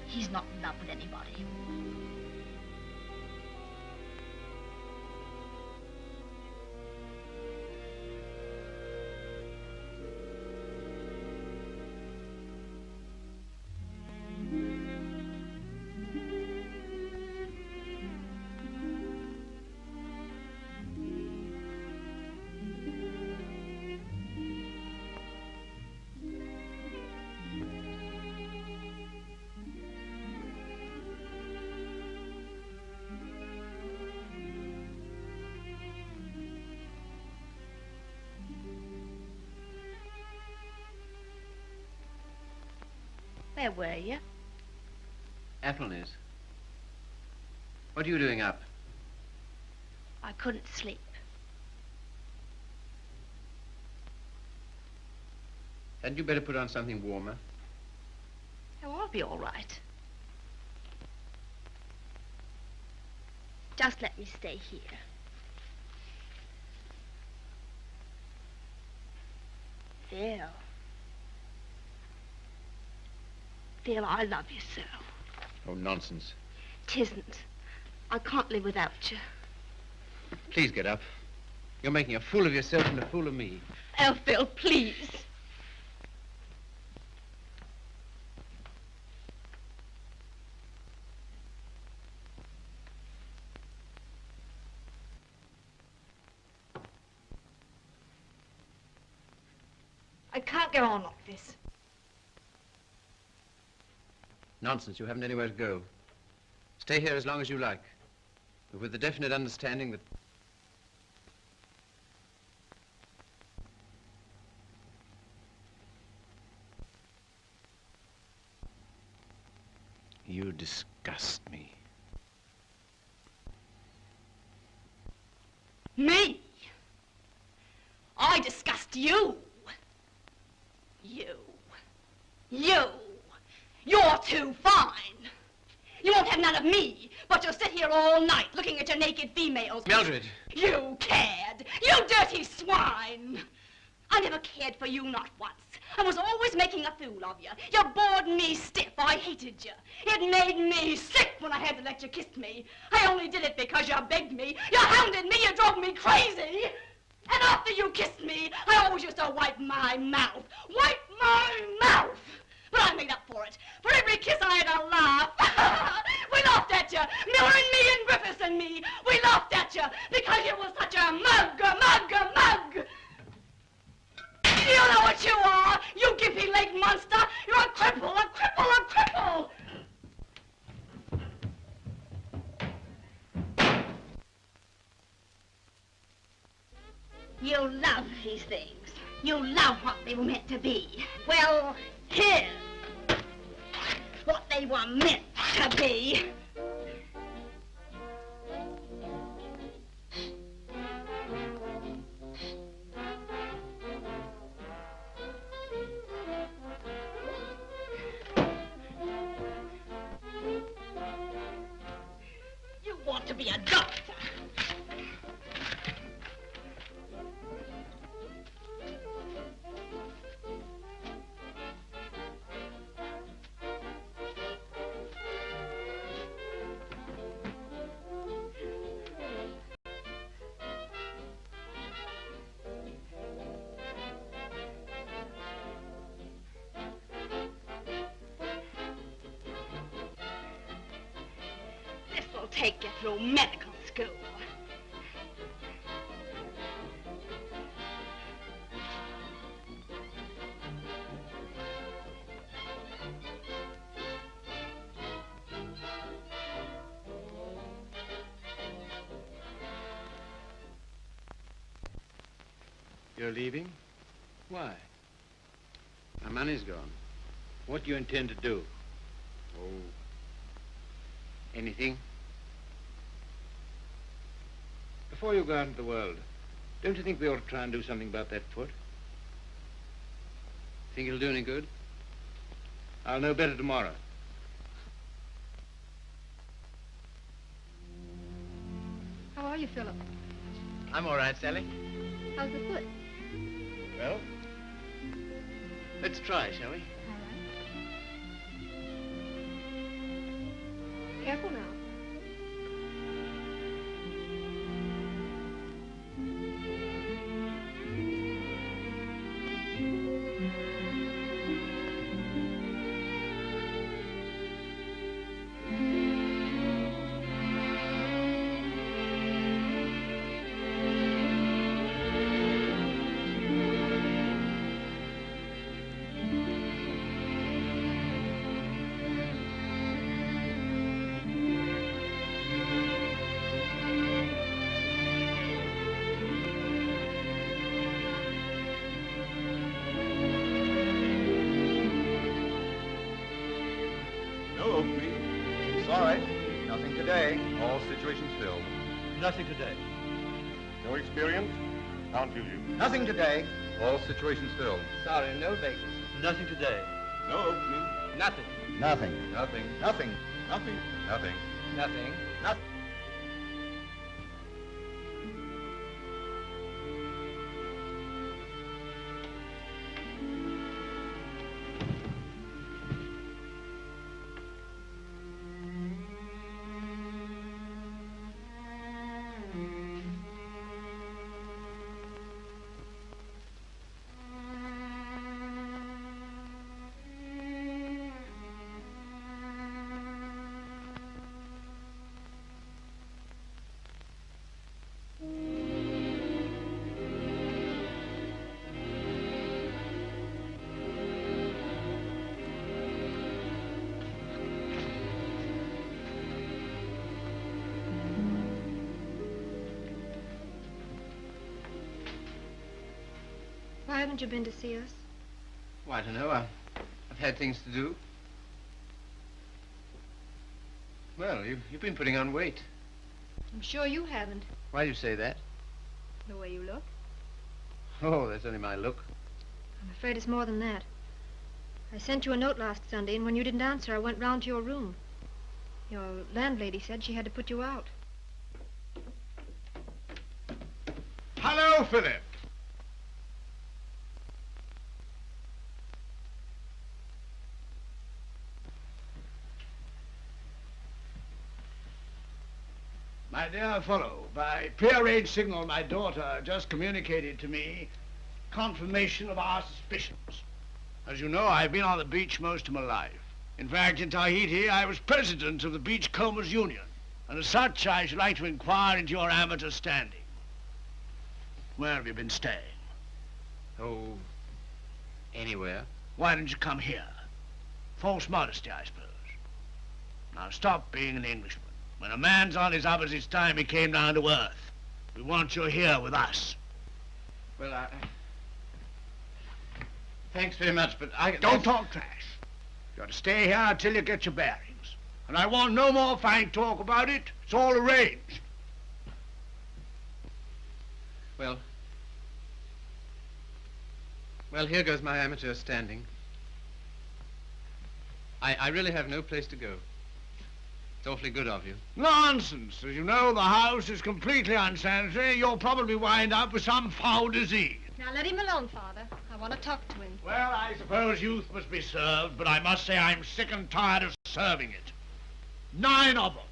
He's not in love with anybody. Where were you? Ethel is. What are you doing up? I couldn't sleep. Hadn't you better put on something warmer? Oh, I'll be all right. Just let me stay here. Phil. Phil, I love you so. Oh, nonsense. 'Tisn't. I can't live without you. Please get up. You're making a fool of yourself and a fool of me. Oh, Phil, please. I can't go on like this. Nonsense. You haven't anywhere to go. Stay here as long as you like, but with the definite understanding that... You disgust me. Me? I disgust you. You. You're too fine. You won't have none of me, but you'll sit here all night looking at your naked females. Mildred! You cad! You dirty swine! I never cared for you, not once. I was always making a fool of you. You bored me stiff. I hated you. It made me sick when I had to let you kiss me. I only did it because you begged me. You hounded me. You drove me crazy. And after you kissed me, I always used to wipe my mouth. Wipe my mouth! But I made up for it. For every kiss I had a laugh. We laughed at you. Miller and me and Griffiths and me. We laughed at you because you were such a mug. You know what you are, you gimpy-legged monster. You're a cripple. You love these things. You love what they were meant to be. Well, here's what they were meant to be. You want to be a doctor. take you through medical school. You're leaving? Why? My money's gone. What do you intend to do? Oh, anything. Before you go out into the world, don't you think we ought to try and do something about that foot? Think it'll do any good? I'll know better tomorrow. How are you, Philip? I'm all right, Sally. How's the foot? Well, let's try, shall we? Careful now. All situations filled. Nothing today. No experience? Can't fill you. Nothing today. All situations filled. Sorry, no vacancy. Nothing today. No opening. Nothing. Nothing. Nothing. Nothing. Nothing. Nothing. Nothing. Nothing. Why haven't you been to see us? Well, I don't know. I've had things to do. Well, you've been putting on weight. I'm sure you haven't. Why do you say that? The way you look. Oh, that's only my look. I'm afraid it's more than that. I sent you a note last Sunday, and when you didn't answer, I went round to your room. Your landlady said she had to put you out. Hello, Philip. My dear fellow, by prearranged signal, my daughter just communicated to me confirmation of our suspicions. As you know, I've been on the beach most of my life. In fact, in Tahiti, I was president of the Beachcombers Union. And as such, I should like to inquire into your amateur standing. Where have you been staying? Oh, anywhere. Why didn't you come here? False modesty, I suppose. Now stop being an Englishman. When a man's on his uppers, it's time he came down to earth. We want you here with us. Well, thanks very much, but I... Don't talk trash. You ought to stay here until you get your bearings. And I want no more fine talk about it. It's all arranged. Well, here goes my amateur standing. I really have no place to go. It's awfully good of you. Nonsense. As you know, the house is completely unsanitary. You'll probably wind up with some foul disease. Now let him alone, Father. I want to talk to him. Well, I suppose youth must be served, but I must say I'm sick and tired of serving it. 9 of them.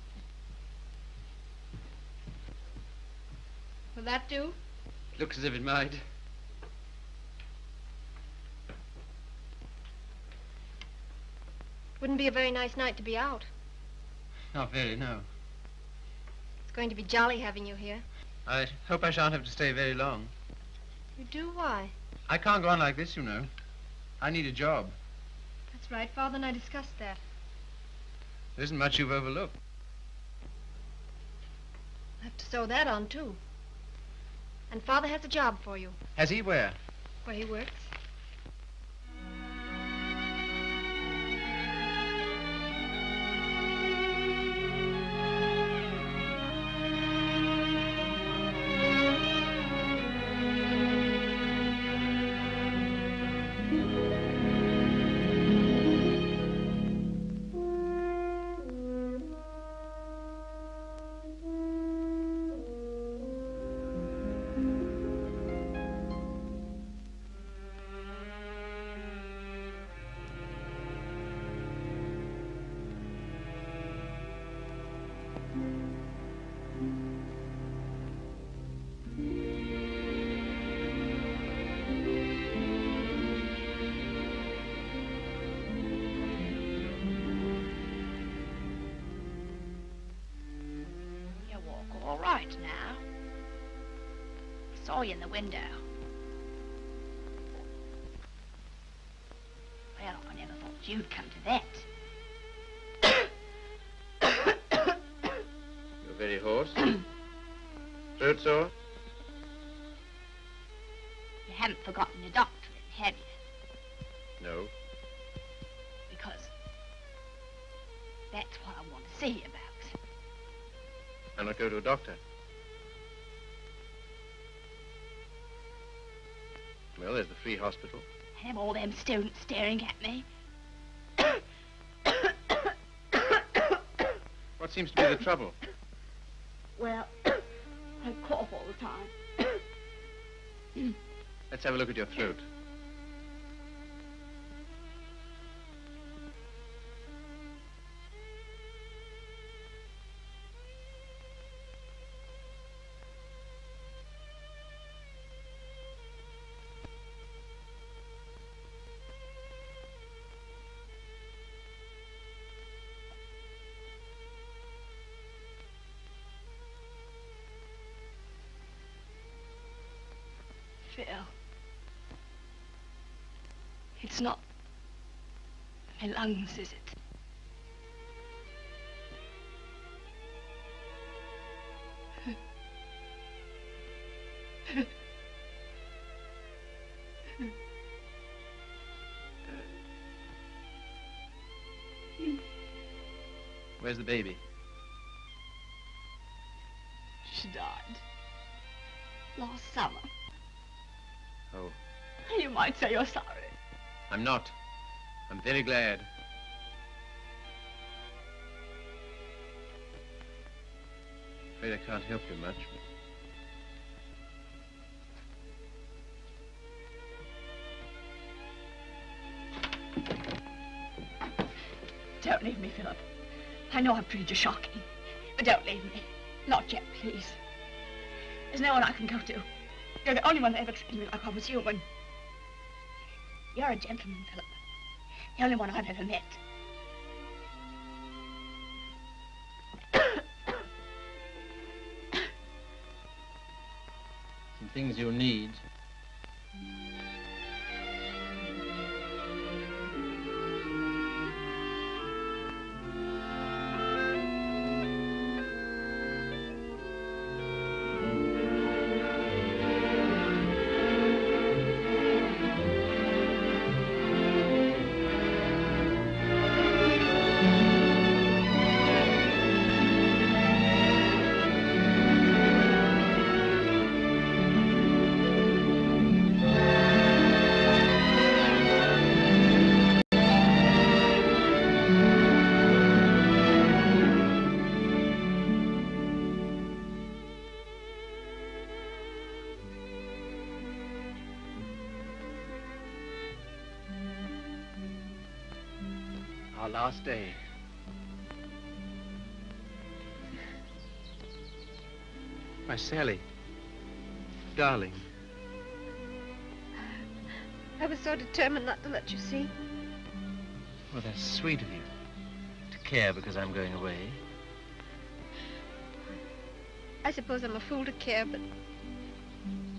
Will that do? Looks as if it might. Wouldn't be a very nice night to be out. Not very, no. It's going to be jolly having you here. I hope I shan't have to stay very long. You do? Why? I can't go on like this, you know. I need a job. That's right. Father and I discussed that. There isn't much you've overlooked. I have to sew that on, too. And Father has a job for you. Has he? Where? Where he works. All right now. I saw you in the window. Well, I never thought you'd come to that. You're very hoarse. Throat sore? You haven't forgotten your doctorate, have you? No. Because that's what I want to see you about. I'll not go to a doctor. Well, there's the free hospital. Have all them students staring at me. What seems to be the trouble? Well, I cough all the time. Let's have a look at your throat. Phil, it's not my lungs, is it? Where's the baby? She died last summer. Oh. You might say you're sorry. I'm not. I'm very glad. Afraid I can't help you much. Don't leave me, Philip. I know I've treated you shocking, but don't leave me. Not yet, please. There's no one I can go to. You're the only one that ever treated me like I was human. You're a gentleman, Philip. The only one I've ever met. Some things you'll need. Our last day. My Sally. Darling. I was so determined not to let you see. Well, that's sweet of you. To care because I'm going away. I suppose I'm a fool to care, but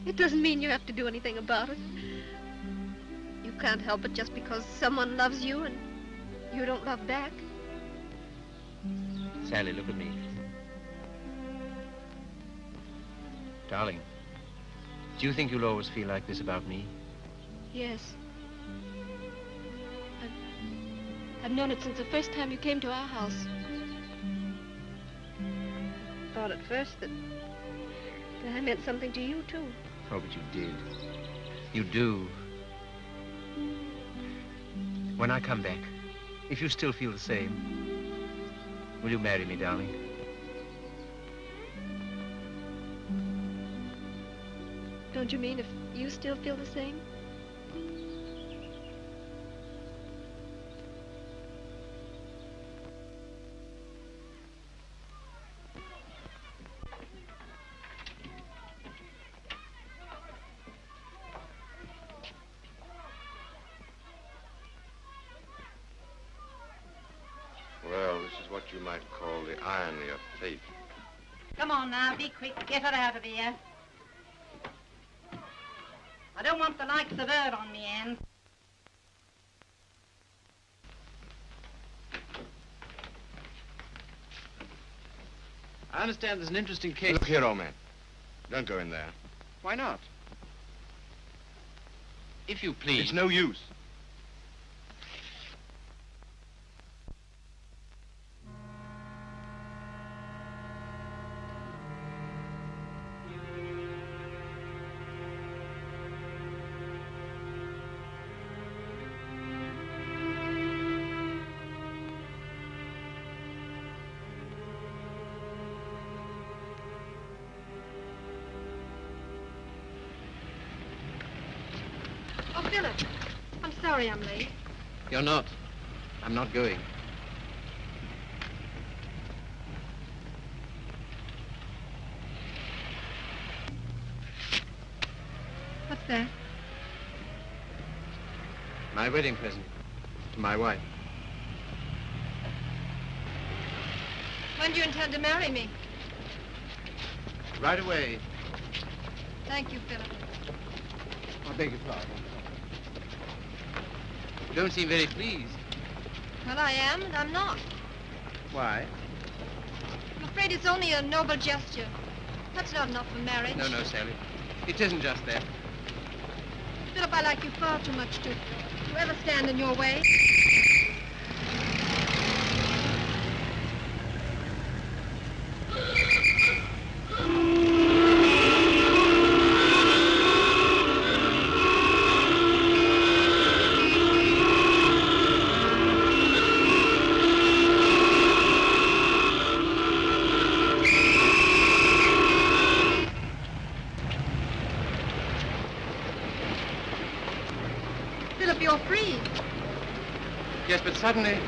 it doesn't mean you have to do anything about it. You can't help it just because someone loves you and you don't love back. Sally, look at me. Darling, do you think you'll always feel like this about me? Yes. I've known it since the first time you came to our house. I thought at first that I meant something to you, too. Oh, but you did. You do. When I come back, if you still feel the same, will you marry me, darling? Don't you mean if you still feel the same? Well, this is what you might call the irony of fate. Come on now, be quick. Get her out of here. I don't want the likes of her on me end. I understand there's an interesting case. Look here, old man. Don't go in there. Why not? If you please. It's no use. Oh, Philip, I'm sorry I'm late. You're not. I'm not going. What's that? My wedding present to my wife. When do you intend to marry me? Right away. Thank you, Philip. I beg your pardon. You don't seem very pleased. Well, I am, and I'm not. Why? I'm afraid it's only a noble gesture. That's not enough for marriage. No, Sally. It isn't just that. Philip, I like you far too much to ever stand in your way. You're free. Yes, but suddenly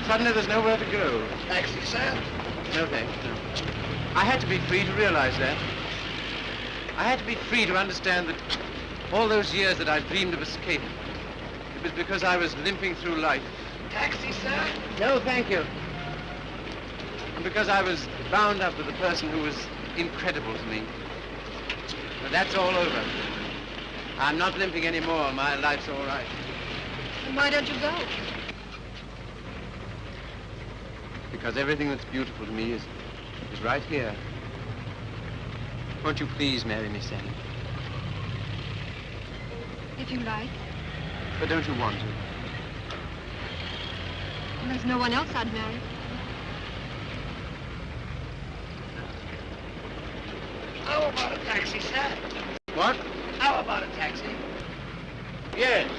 there's nowhere to go. Taxi, sir? No, thanks, no. I had to be free to realize that. I had to be free to understand that all those years that I dreamed of escape, it was because I was limping through life. Taxi, sir? No, thank you. And because I was bound up with a person who was incredible to me. But that's all over. I'm not limping anymore. My life's all right. Then why don't you go? Because everything that's beautiful to me is right here. Won't you please marry me, Sally? If you like. But don't you want to? Well, there's no one else I'd marry. How about a taxi, sir? What? How about a taxi? Yes.